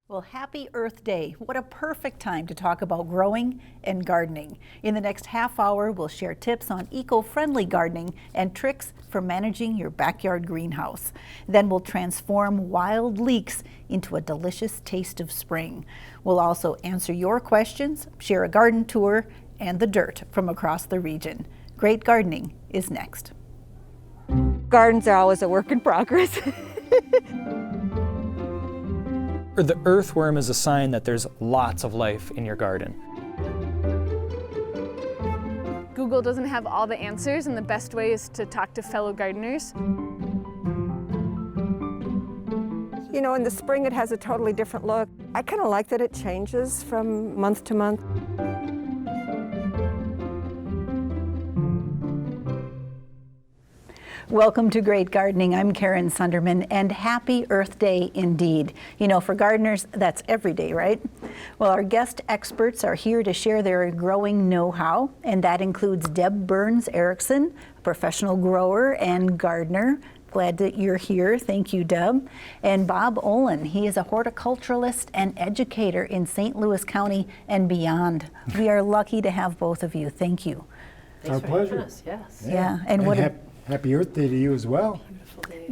Well, happy Earth Day. What a perfect time to talk about growing and gardening. In the next half hour, we'll share tips on eco-friendly gardening and tricks for managing your backyard greenhouse. Then we'll transform wild leeks into a delicious taste of spring. We'll also answer your questions, share a garden tour, and the dirt from across the region. Great gardening is next. Gardens are always a work in progress. The earthworm is a sign that there's lots of life in your garden. Google doesn't have all the answers, and the best way is to talk to fellow gardeners. You know, in the spring it has a totally different look. I kind of like that it changes from month to month. Welcome to Great Gardening. I'm Karen Sunderman, and happy Earth Day indeed. You know, for gardeners, that's every day, right? Well, our guest experts are here to share their growing know-how, and that includes Deb Burns-Erickson, a professional grower and gardener. Glad that you're here. Thank you, Deb. And Bob Olin. He is a horticulturalist and educator in St. Louis County and beyond. We are lucky to have both of you. Thank you. Our pleasure. Yes. Yeah. And what Happy Earth Day to you as well.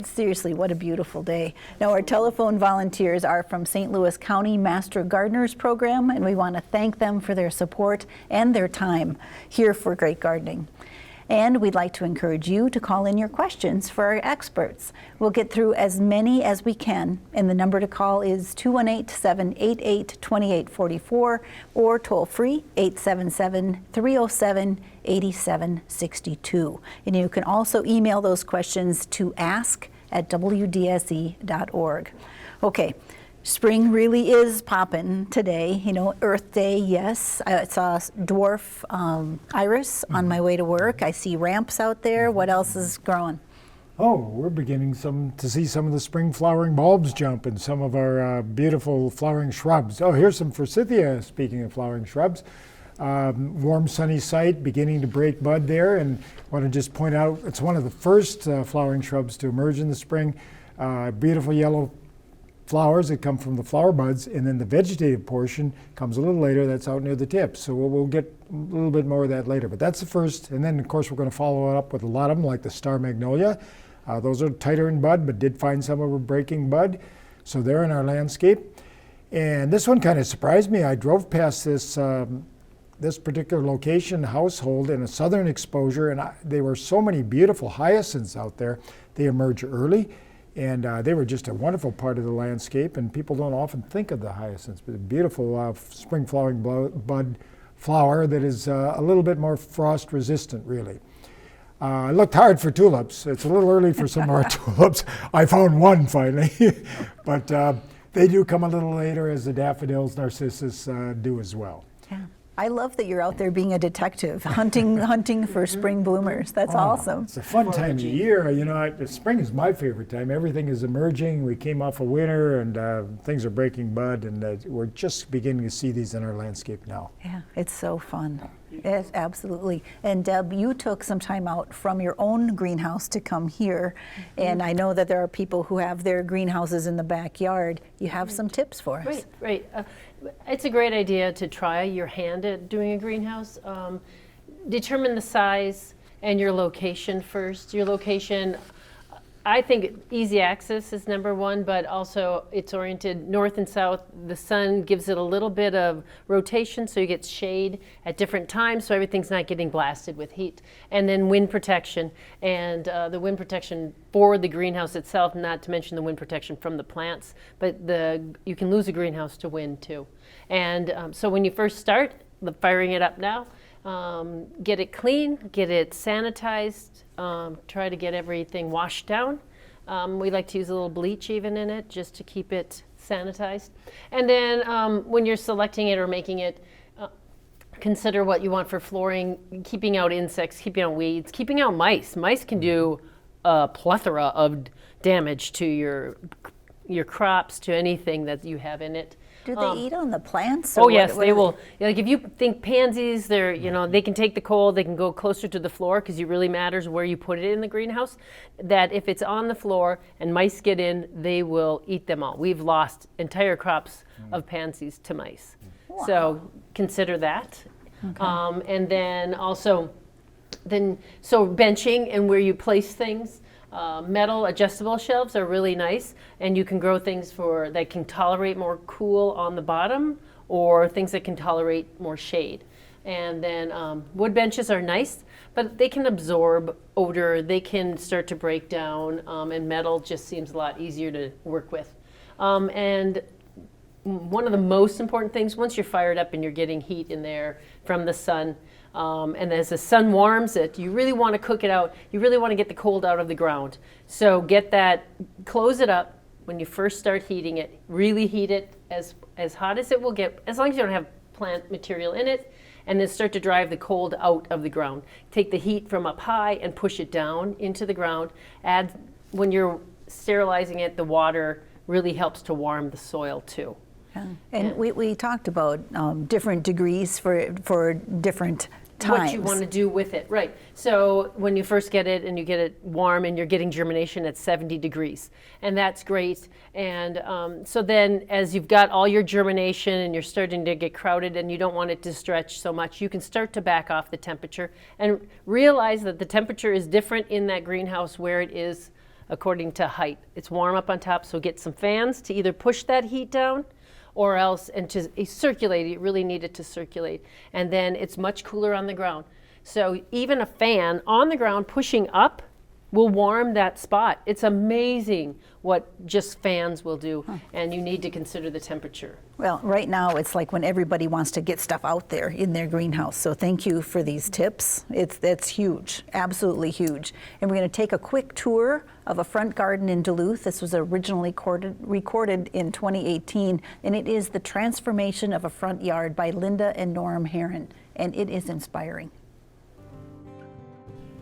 Seriously, what a beautiful day. Now, our telephone volunteers are from St. Louis County Master Gardeners Program, and we want to thank them for their support and their time here for Great Gardening. And we'd like to encourage you to call in your questions for our experts. We'll get through as many as we can, and the number to call is 218-788-2844 or toll free 877-307-8762. And you can also email those questions to ask@wdse.org. Okay. Spring really is poppin' today. You know, Earth Day, yes. I saw dwarf iris on my way to work. I see ramps out there. What else is growing? Oh, we're beginning to see some of the spring flowering bulbs jump and some of our beautiful flowering shrubs. Oh, here's some Forsythia, speaking of flowering shrubs. Warm, sunny site, beginning to break bud there. And I want to just point out, it's one of the first flowering shrubs to emerge in the spring. Beautiful yellow flowers that come from the flower buds, and then the vegetative portion comes a little later. That's out near the tips. So we'll get a little bit more of that later. But that's the first. And then, of course, we're going to follow it up with a lot of them, like the star magnolia. Those are tighter in bud, but did find some of them breaking bud. So they're in our landscape. And this one kind of surprised me. I drove past this particular location, household, in a southern exposure, and there were so many beautiful hyacinths out there. They emerge early. And they were just a wonderful part of the landscape, and people don't often think of the hyacinths, but a beautiful spring flowering bud flower that is a little bit more frost resistant, really. I looked hard for tulips. It's a little early for some of our tulips. I found one finally, but they do come a little later, as the daffodils, narcissus do as well. Yeah. I love that you're out there being a detective, hunting for spring bloomers. That's awesome. It's a fun time of year. You know, spring is my favorite time. Everything is emerging. We came off of winter, and things are breaking bud, and we're just beginning to see these in our landscape now. Yeah, it's so fun. Yes, absolutely. And Deb, you took some time out from your own greenhouse to come here, and I know that there are people who have their greenhouses in the backyard. You have some tips for us. Right. It's a great idea to try your hand at doing a greenhouse. Determine the size and your location first. Your location, I think easy access is number one, but also it's oriented north and south. The sun gives it a little bit of rotation, so you get shade at different times, so everything's not getting blasted with heat. And then wind protection, and the wind protection for the greenhouse itself, not to mention the wind protection from the plants, but you can lose a greenhouse to wind too. And so when you first start firing it up now, get it clean, get it sanitized, try to get everything washed down. We like to use a little bleach even in it just to keep it sanitized. And then when you're selecting it or making it, consider what you want for flooring, keeping out insects, keeping out weeds, keeping out mice. Mice can do a plethora of damage to your your crops to anything that you have in it. Do they eat on the plants? Oh yes, they will. Yeah, like if you think pansies, they're, they can take the cold, they can go closer to the floor because it really matters where you put it in the greenhouse. That if it's on the floor and mice get in, they will eat them all. We've lost entire crops of pansies to mice. Wow. So consider that. Okay. And then also, so benching and where you place things. Metal adjustable shelves are really nice, and you can grow things that can tolerate more cool on the bottom, or things that can tolerate more shade. And then wood benches are nice, but they can absorb odor, they can start to break down, and metal just seems a lot easier to work with. And one of the most important things, once you're fired up and you're getting heat in there from the sun, and as the sun warms it, you really want to cook it out. You really want to get the cold out of the ground. So close it up when you first start heating it. Really heat it as hot as it will get, as long as you don't have plant material in it, and then start to drive the cold out of the ground. Take the heat from up high and push it down into the ground. When you're sterilizing it, the water really helps to warm the soil too. Yeah. And we talked about different degrees for different times. What you want to do with it, right. So when you first get it and you get it warm and you're getting germination at 70 degrees, and that's great. And so then as you've got all your germination and you're starting to get crowded and you don't want it to stretch so much, you can start to back off the temperature and realize that the temperature is different in that greenhouse where it is according to height. It's warm up on top, so get some fans to either push that heat down or else, and to circulate, you really need it to circulate. And then it's much cooler on the ground. So even a fan on the ground pushing up will warm that spot. It's amazing what just fans will do, and you need to consider the temperature. Well, right now it's like when everybody wants to get stuff out there in their greenhouse. So thank you for these tips. That's huge, absolutely huge. And we're going to take a quick tour of a front garden in Duluth. This was originally recorded in 2018, and it is The Transformation of a Front Yard by Linda and Norm Heron, and it is inspiring.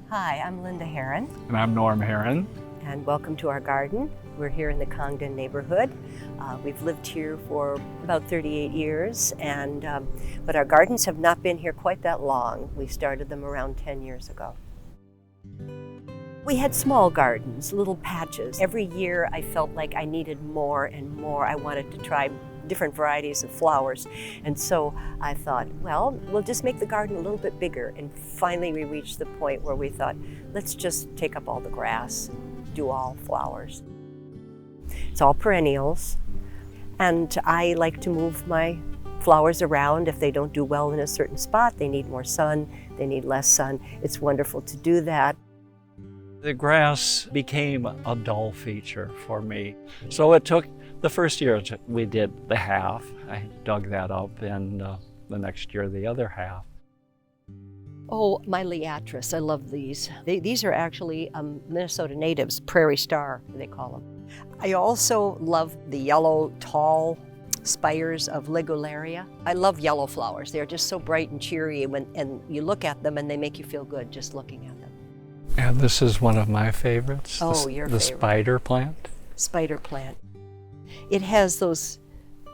Hi, I'm Linda Heron. And I'm Norm Heron. And welcome to our garden. We're here in the Congdon neighborhood. We've lived here for about 38 years, but our gardens have not been here quite that long. We started them around 10 years ago. We had small gardens, little patches. Every year I felt like I needed more and more. I wanted to try different varieties of flowers. And so I thought, well, we'll just make the garden a little bit bigger. And finally we reached the point where we thought, let's just take up all the grass, do all flowers. It's all perennials. And I like to move my flowers around. If they don't do well in a certain spot, they need more sun, they need less sun. It's wonderful to do that. The grass became a dull feature for me. So it took the first year we did the half. I dug that up, and the next year the other half. Oh, my liatris, I love these. These are actually Minnesota natives, prairie star, they call them. I also love the yellow, tall spires of Ligularia. I love yellow flowers. They're just so bright and cheery, and you look at them and they make you feel good just looking at them. And this is one of my favorites. Oh, your favorite. The spider plant. Spider plant. It has those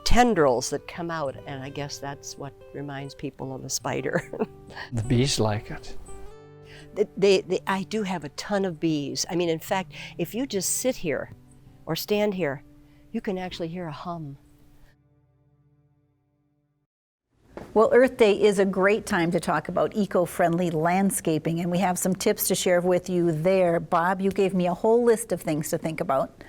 tendrils that come out, and I guess that's what reminds people of a spider. The bees like it. I do have a ton of bees. I mean, in fact, if you just sit here or stand here, you can actually hear a hum. Well, Earth Day is a great time to talk about eco-friendly landscaping, and we have some tips to share with you there. Bob, you gave me a whole list of things to think about.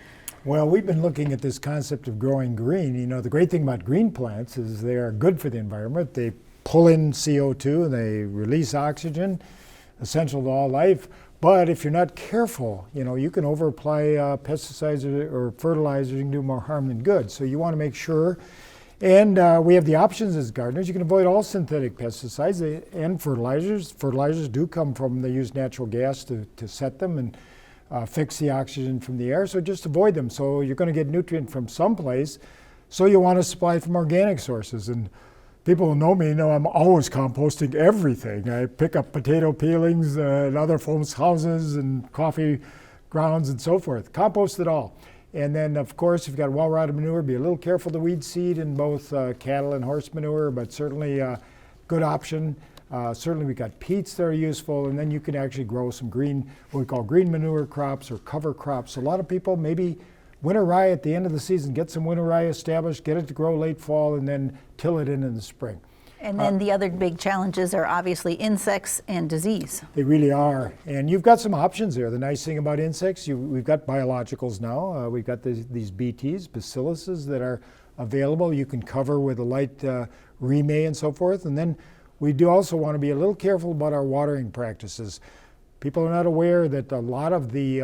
Well, we've been looking at this concept of growing green. You know, the great thing about green plants is they are good for the environment. They pull in CO2 and they release oxygen, essential to all life. But if you're not careful, you know, you can overapply pesticides or fertilizers. You can do more harm than good. So you want to make sure. And we have the options as gardeners. You can avoid all synthetic pesticides and fertilizers. Fertilizers do come from, they use natural gas to set them and fix the oxygen from the air, so just avoid them. So you're going to get nutrient from someplace, so you want to supply from organic sources. And people who know me know I'm always composting everything. I pick up potato peelings and other folks' houses and coffee grounds and so forth. Compost it all. And then, of course, if you've got well-rotted manure, be a little careful to weed seed in both cattle and horse manure, but certainly a good option. Certainly we've got peats that are useful, and then you can actually grow some green, what we call green manure crops or cover crops. A lot of people maybe winter rye at the end of the season, get some winter rye established, get it to grow late fall, and then till it in the spring. And then the other big challenges are obviously insects and disease. They really are. And you've got some options there. The nice thing about insects, we've got biologicals now. We've got these BTs, bacilluses that are available. You can cover with a light remay and so forth. And then we do also want to be a little careful about our watering practices. People are not aware that a lot of the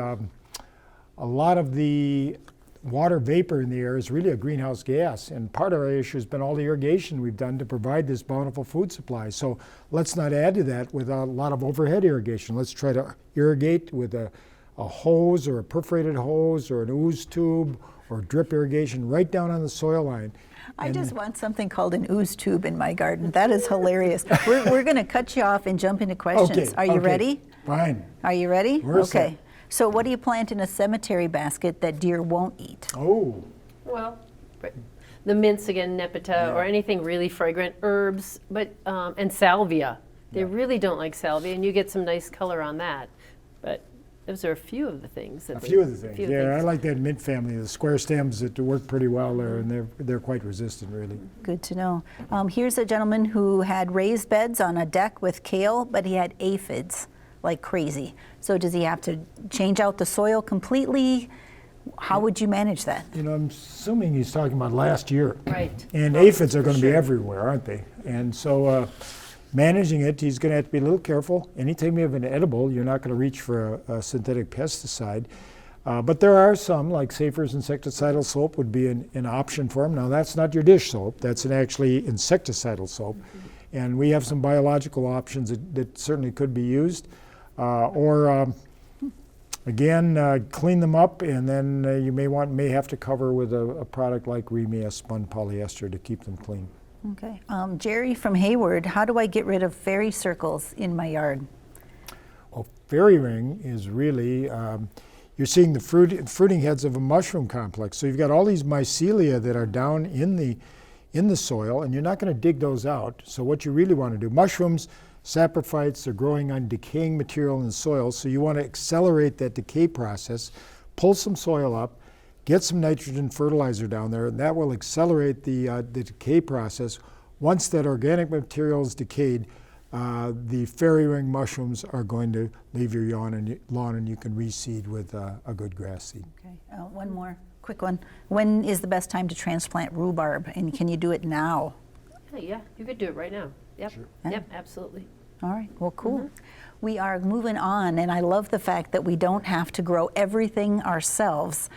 water vapor in the air is really a greenhouse gas, and part of our issue has been all the irrigation we've done to provide this bountiful food supply. So let's not add to that with a lot of overhead irrigation. Let's try to irrigate with a hose or a perforated hose or an ooze tube or drip irrigation right down on the soil line. I just want something called an ooze tube in my garden. That is hilarious. We're going to cut you off and jump into questions. Okay, Are you ready? Fine. Are you ready? We're okay. set. So what do you plant in a cemetery basket that deer won't eat? Oh. Well, the mints again, nepeta, or anything really fragrant, herbs, but and salvia. They really don't like salvia, and you get some nice color on that. But those are a few of the things. A few of the things. Yeah, I like that mint family, the square stems that work pretty well there, and they're quite resistant, really. Good to know. Here's a gentleman who had raised beds on a deck with kale, but he had aphids like crazy. So does he have to change out the soil completely? How would you manage that? You know, I'm assuming he's talking about last year. Right. And aphids are going to be everywhere, aren't they? And so managing it, he's going to have to be a little careful. Anytime you have an edible, you're not going to reach for a synthetic pesticide. But there are some, like Safer's insecticidal soap would be an option for him. Now, that's not your dish soap. That's an actually insecticidal soap. Mm-hmm. And we have some biological options that certainly could be used. Again, clean them up, and then you may have to cover with a product like Remea spun polyester to keep them clean. Okay. Jerry from Hayward, how do I get rid of fairy circles in my yard? Well, fairy ring is really, you're seeing the fruiting heads of a mushroom complex. So you've got all these mycelia that are down in the soil, and you're not going to dig those out. So what you really want to do, mushrooms, saprophytes are growing on decaying material in the soil, so you want to accelerate that decay process, pull some soil up, get some nitrogen fertilizer down there, and that will accelerate the decay process. Once that organic material is decayed, the fairy ring mushrooms are going to leave your lawn and you can reseed with a good grass seed. Okay, one more quick one. When is the best time to transplant rhubarb, and can you do it now? Yeah, you could do it right now. Yep. Sure. Yep, absolutely. All right, well, cool. We are moving on, and I love the fact that we don't have to grow everything ourselves.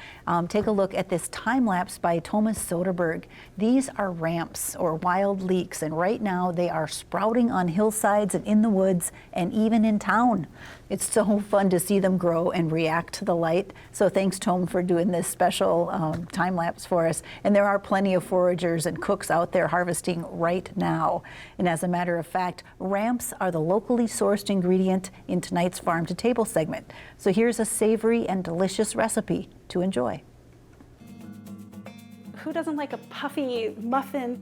Take a look at this time lapse by Thomas Soderberg. These are ramps or wild leeks, and right now they are sprouting on hillsides and in the woods and even in town. It's so fun to see them grow and react to the light. So thanks, Tom, for doing this special time lapse for us. And there are plenty of foragers and cooks out there harvesting right now. And as a matter of fact, ramps are the locally sourced ingredient in tonight's Farm to Table segment. So here's a savory and delicious recipe to enjoy. Who doesn't like a puffy muffin?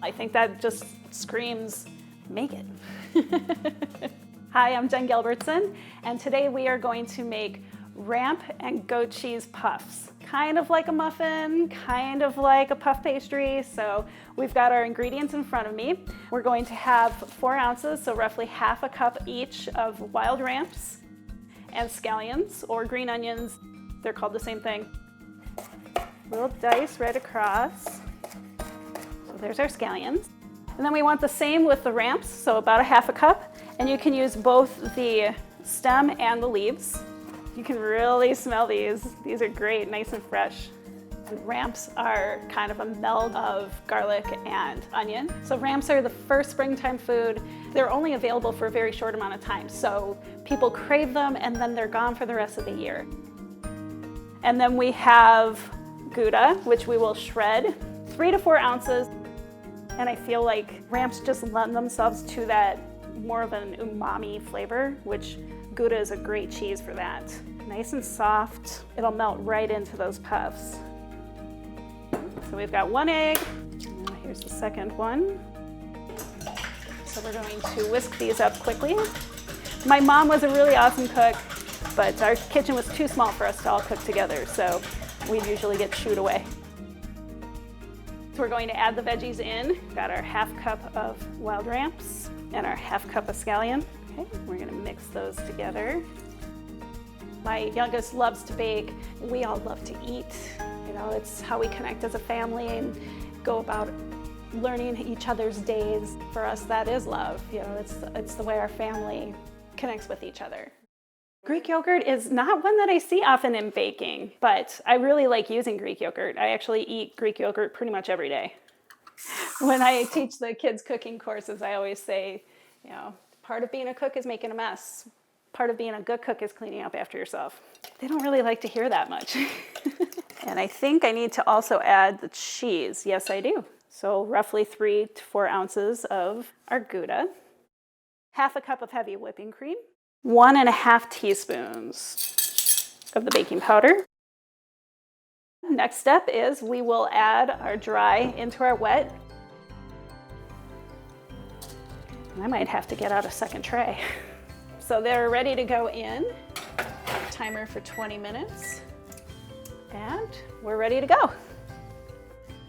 I think that just screams, make it. Hi, I'm Jen Gilbertson, and today we are going to make ramp and goat cheese puffs. Kind of like a muffin, kind of like a puff pastry. So we've got our ingredients in front of me. We're going to have 4 ounces, so roughly half a cup each of wild ramps and scallions or green onions. They're called the same thing. Little dice right across. So there's our scallions. And then we want the same with the ramps, so about a half a cup. And you can use both the stem and the leaves. You can really smell these. These are great, nice and fresh. And ramps are kind of a meld of garlic and onion. So ramps are the first springtime food. They're only available for a very short amount of time. So people crave them and then they're gone for the rest of the year. And then we have Gouda, which we will shred, 3 to 4 ounces. And I feel like ramps just lend themselves to that more of an umami flavor, which Gouda is a great cheese for that. Nice and soft. It'll melt right into those puffs. So we've got 1 egg. Now here's the second one. So we're going to whisk these up quickly. My mom was a really awesome cook, but our kitchen was too small for us to all cook together, so we'd usually get shooed away. So we're going to add the veggies in. We've got our 1/2 cup of wild ramps and our 1/2 cup of scallion. Okay, we're gonna mix those together. My youngest loves to bake. We all love to eat. You know, it's how we connect as a family and go about learning each other's days. For us, that is love. You know, it's the way our family connects with each other. Greek yogurt is not one that I see often in baking, but I really like using Greek yogurt. I actually eat Greek yogurt pretty much every day. When I teach the kids cooking courses, I always say, you know, part of being a cook is making a mess. Part of being a good cook is cleaning up after yourself. They don't really like to hear that much. And I think I need to also add the cheese. Yes, I do. So roughly 3 to 4 ounces of our Gouda, 1/2 cup of heavy whipping cream, 1½ teaspoons of the baking powder. Next step is we will add our dry into our wet. I might have to get out a second tray. So they're ready to go in. Timer for 20 minutes. And we're ready to go.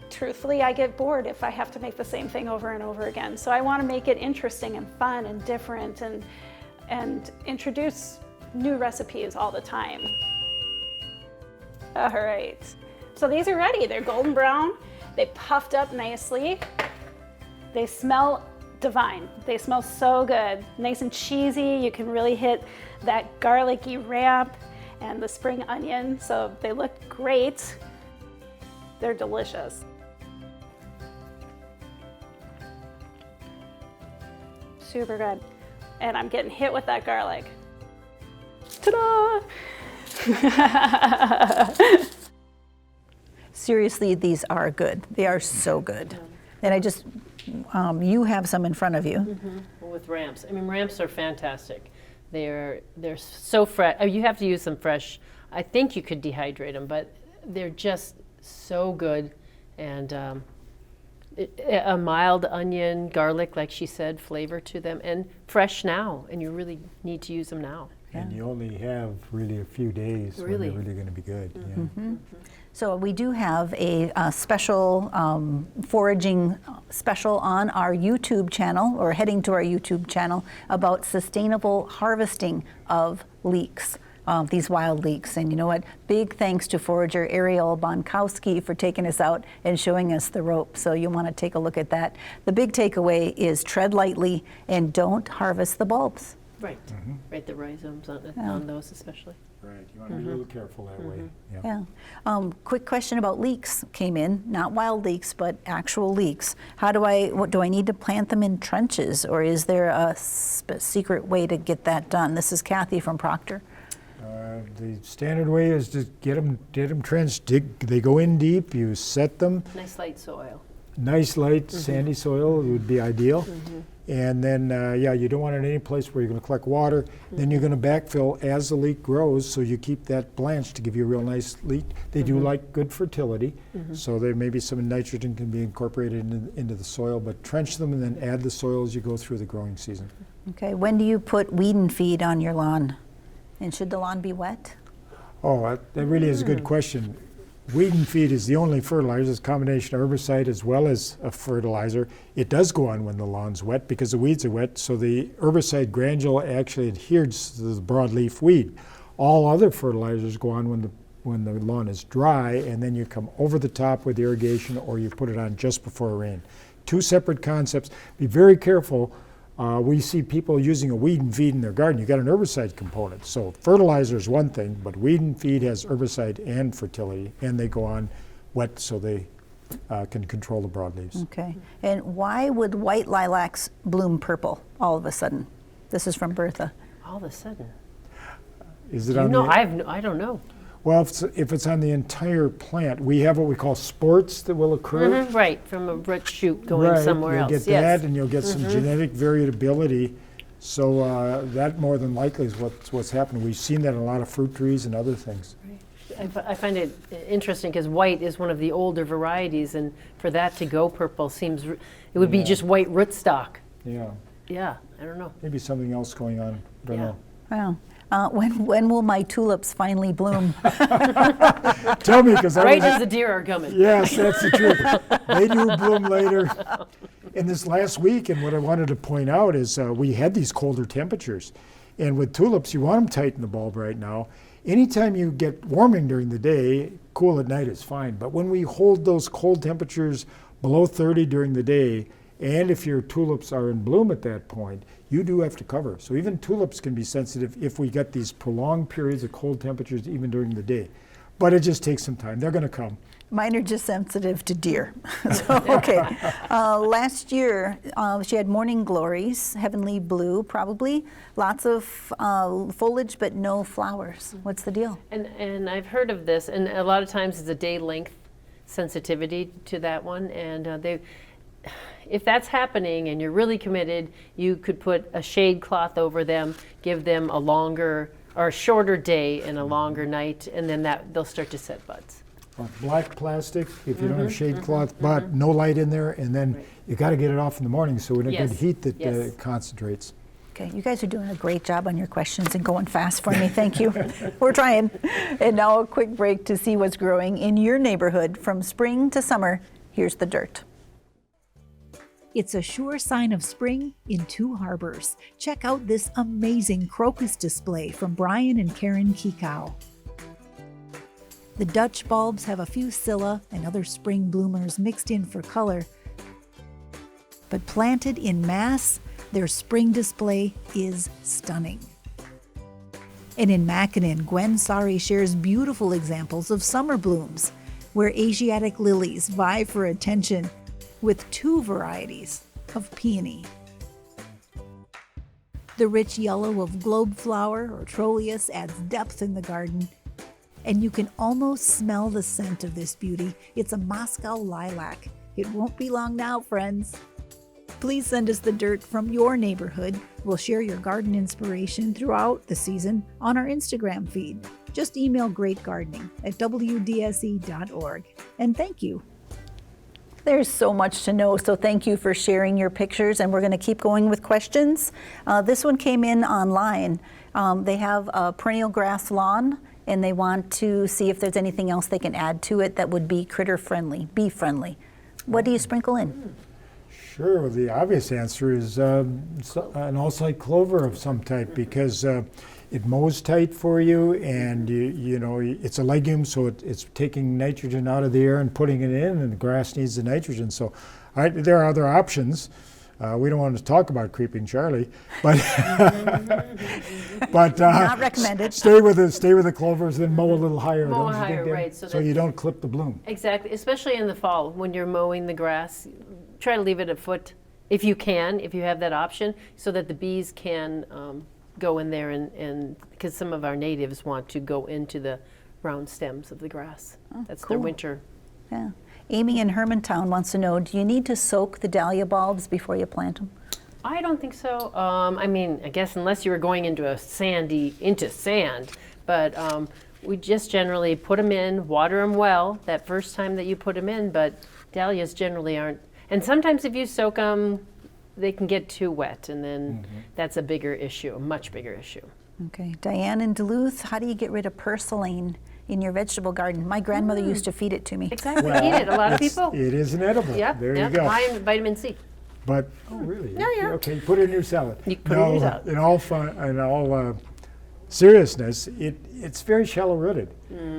Truthfully, I get bored if I have to make the same thing over and over again. So I want to make it interesting and fun and different and introduce new recipes all the time. All right, so these are ready. They're golden brown. They puffed up nicely. They smell divine. They smell so good. Nice and cheesy. You can really hit that garlicky ramp and the spring onion, so they look great. They're delicious. Super good. And I'm getting hit with that garlic. Ta-da! Seriously, these are good. They are so good. And I just, you have some in front of you. With ramps. I mean, ramps are fantastic. They're so fresh. You have to use them fresh. I think you could dehydrate them, but they're just so good. And a mild onion, garlic, like she said, flavor to them, and fresh now. And you really need to use them now. And you only have really a few days when they're really going to be good. Yeah. So we do have a special foraging special on our YouTube channel, or heading to our YouTube channel, about sustainable harvesting of leeks, these wild leeks. And you know what? Big thanks to forager Ariel Bonkowski for taking us out and showing us the rope. So you want to take a look at that. The big takeaway is tread lightly and don't harvest the bulbs. Right, right, the rhizomes on those especially. Right, you want to be a little careful that way. Yeah. Quick question about leeks came in, not wild leeks, but actual leeks. Do I need to plant them in trenches, or is there a secret way to get that done? This is Kathy from Proctor. The standard way is to get them trenched. They go in deep, you set them. Nice light soil. Nice light sandy soil would be ideal. And then, you don't want it in any place where you're going to collect water. Then you're going to backfill as the leek grows, so you keep that blanched to give you a real nice leek. They do like good fertility, so there may be some nitrogen can be incorporated into the soil, but trench them and then add the soil as you go through the growing season. Okay, when do you put weed and feed on your lawn? And should the lawn be wet? Oh, that really is a good question. Weed and feed is the only fertilizer. It's a combination of herbicide as well as a fertilizer. It does go on when the lawn's wet because the weeds are wet, so the herbicide granule actually adheres to the broadleaf weed. All other fertilizers go on when the lawn is dry, and then you come over the top with irrigation, or you put it on just before rain. Two separate concepts. Be very careful. We see people using a weed and feed in their garden. You got an herbicide component. So fertilizer is one thing, but weed and feed has herbicide and fertility, and they go on wet so they can control the broadleaves. Okay. And why would white lilacs bloom purple all of a sudden? This is from Bertha. All of a sudden. Is it I don't know. Well, if it's on the entire plant, we have what we call sports that will occur. Right, from a root shoot going somewhere else. You'll get that, and you'll get some genetic variability So that more than likely is what's happening. We've seen that in a lot of fruit trees and other things. I find it interesting because white is one of the older varieties, and for that to go purple seems, it would be just white rootstock. Yeah. Yeah, I don't know. Maybe something else going on. Don't know. Wow. When will my tulips finally bloom? Tell me, because Right as the deer are coming. Yes, that's the truth. They do bloom later. In this last week, and what I wanted to point out is we had these colder temperatures. And with tulips, you want them tight in the bulb right now. Anytime you get warming during the day, cool at night is fine. But when we hold those cold temperatures below 30 during the day, and if your tulips are in bloom at that point, you do have to cover. So even tulips can be sensitive if we get these prolonged periods of cold temperatures even during the day. But it just takes some time. They're going to come. Mine are just sensitive to deer. So, okay. Last year, she had morning glories, heavenly blue probably, lots of foliage but no flowers. What's the deal? And I've heard of this, and a lot of times it's a day length sensitivity to that one. And if that's happening and you're really committed, you could put a shade cloth over them, give them a longer or a shorter day and a longer night, and then they'll start to set buds. Black plastic, if you don't have shade cloth, but no light in there, and then you got to get it off in the morning so when it gets heat that concentrates. Okay, you guys are doing a great job on your questions and going fast for me. Thank you. We're trying. And now a quick break to see what's growing in your neighborhood from spring to summer. Here's the dirt. It's a sure sign of spring in Two Harbors. Check out this amazing crocus display from Brian and Karen Kikau. The Dutch bulbs have a few scilla and other spring bloomers mixed in for color, but planted in mass, their spring display is stunning. And in Mackinac, Gwen Sari shares beautiful examples of summer blooms, where Asiatic lilies vie for attention with 2 varieties of peony. The rich yellow of globe flower or trollius adds depth in the garden, and you can almost smell the scent of this beauty. It's a Moscow lilac. It won't be long now, friends. Please send us the dirt from your neighborhood. We'll share your garden inspiration throughout the season on our Instagram feed. Just email greatgardening@wdse.org. And thank you. There's so much to know, so thank you for sharing your pictures, and we're going to keep going with questions. This one came in online. They have a perennial grass lawn, and they want to see if there's anything else they can add to it that would be critter friendly, bee friendly. What do you sprinkle in? Sure, well, the obvious answer is an all-site clover of some type, because it mows tight for you, and you know it's a legume, so it's taking nitrogen out of the air and putting it in, and the grass needs the nitrogen. So there are other options. We don't want to talk about creeping Charlie, but Not recommended. Stay with the clovers, then mow a little higher. Mow don't you higher, think, Dan? right, So you don't clip the bloom. Exactly, especially in the fall when you're mowing the grass. Try to leave it a foot if you can, if you have that option, so that the bees can go in there and because some of our natives want to go into the round stems of the grass. That's their winter. Yeah. Amy in Hermantown wants to know, do you need to soak the dahlia bulbs before you plant them? I don't think so. I mean, I guess unless you were going into sand, but we just generally put them in, water them well that first time that you put them in, but dahlias generally aren't. And sometimes if you soak them, they can get too wet, and then that's a bigger issue, a much bigger issue. Okay. Diane in Duluth, how do you get rid of purslane in your vegetable garden? My grandmother used to feed it to me. Exactly, eat it. A lot of people. It is an edible. Yep, There you go. high in vitamin C. But really? Yeah. Okay, put it in your salad. You put it in your salad. In all fun, in all seriousness, it's very shallow rooted.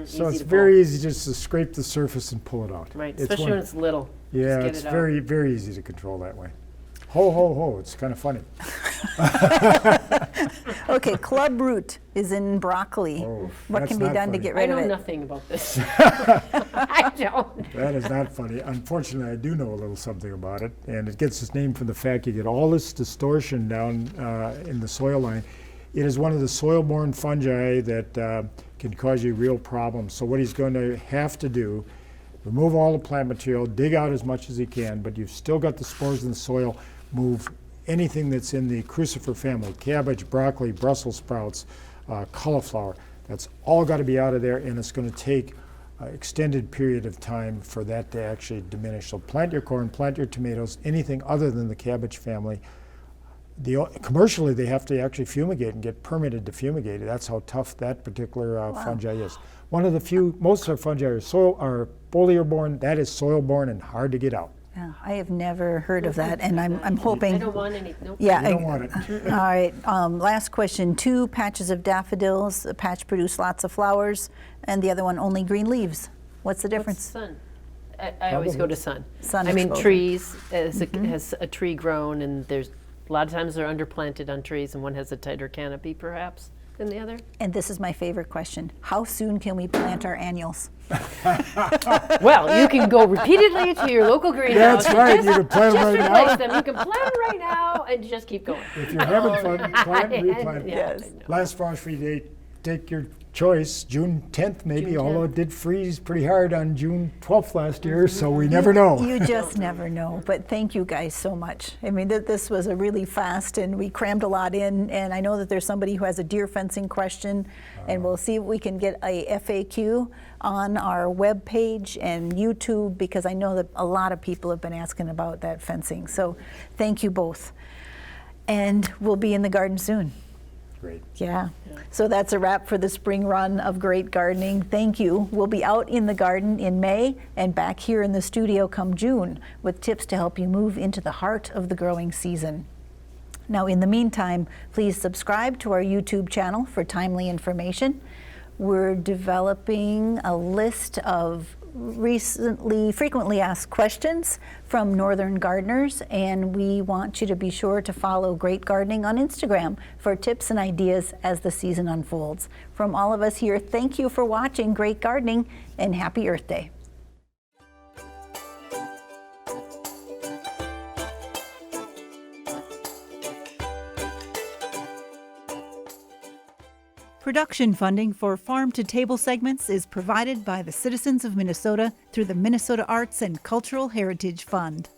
So it's very easy just to scrape the surface and pull it out. Right, especially when it's little. Yeah, Just it's get it very, very easy to control that way. Ho, ho, ho, it's kind of funny. Okay, club root is in broccoli. Oh, what that's can be not done to funny. get I rid of know it? nothing about this. I don't. That is not funny. Unfortunately, I do know a little something about it, and it gets its name from the fact you get all this distortion down in the soil line. It is one of the soil-borne fungi that can cause you real problems. So what he's going to have to do, remove all the plant material, dig out as much as he can, but you've still got the spores in the soil, move anything that's in the crucifer family, cabbage, broccoli, Brussels sprouts, cauliflower, that's all got to be out of there, and it's going to take an extended period of time for that to actually diminish. So plant your corn, plant your tomatoes, anything other than the cabbage family. Commercially, they have to actually fumigate and get permitted to fumigate. That's how tough that particular fungi is. One of the few, most of our fungi are foliar-borne. That is soil-borne and hard to get out. Yeah, I have never heard of that, and I'm hoping. I don't want any. Nope. Yeah, You don't want it. All right. Last question. 2 patches of daffodils. A patch produced lots of flowers, and the other one only green leaves. What's the difference? Sun. I always go to sun. Sun I mean, exposure. trees, has a tree grown, and there's a lot of times they're underplanted on trees, and one has a tighter canopy perhaps than the other. And this is my favorite question. How soon can we plant our annuals? Well, you can go repeatedly to your local greenhouse. That's right. You can plant them right Just now. replace them. You can plant them right now and just keep going. If you're having fun, plant and replant. Yeah, Last frost-free date, take your choice, June 10th maybe, June although 10th. it did freeze pretty hard on June 12th last year, so we never know. You just never know. But thank you guys so much. I mean, this was a really fast, and we crammed a lot in. And I know that there's somebody who has a deer fencing question, and we'll see if we can get a FAQ on our web page and YouTube, because I know that a lot of people have been asking about that fencing. So thank you both. And we'll be in the garden soon. Great. Yeah. So that's a wrap for the spring run of Great Gardening. Thank you. We'll be out in the garden in May and back here in the studio come June with tips to help you move into the heart of the growing season. Now, in the meantime, please subscribe to our YouTube channel for timely information. We're developing a list of frequently asked questions from northern gardeners, and we want you to be sure to follow Great Gardening on Instagram for tips and ideas as the season unfolds. From all of us here, thank you for watching Great Gardening, and happy Earth Day. Production funding for Farm to Table segments is provided by the citizens of Minnesota through the Minnesota Arts and Cultural Heritage Fund.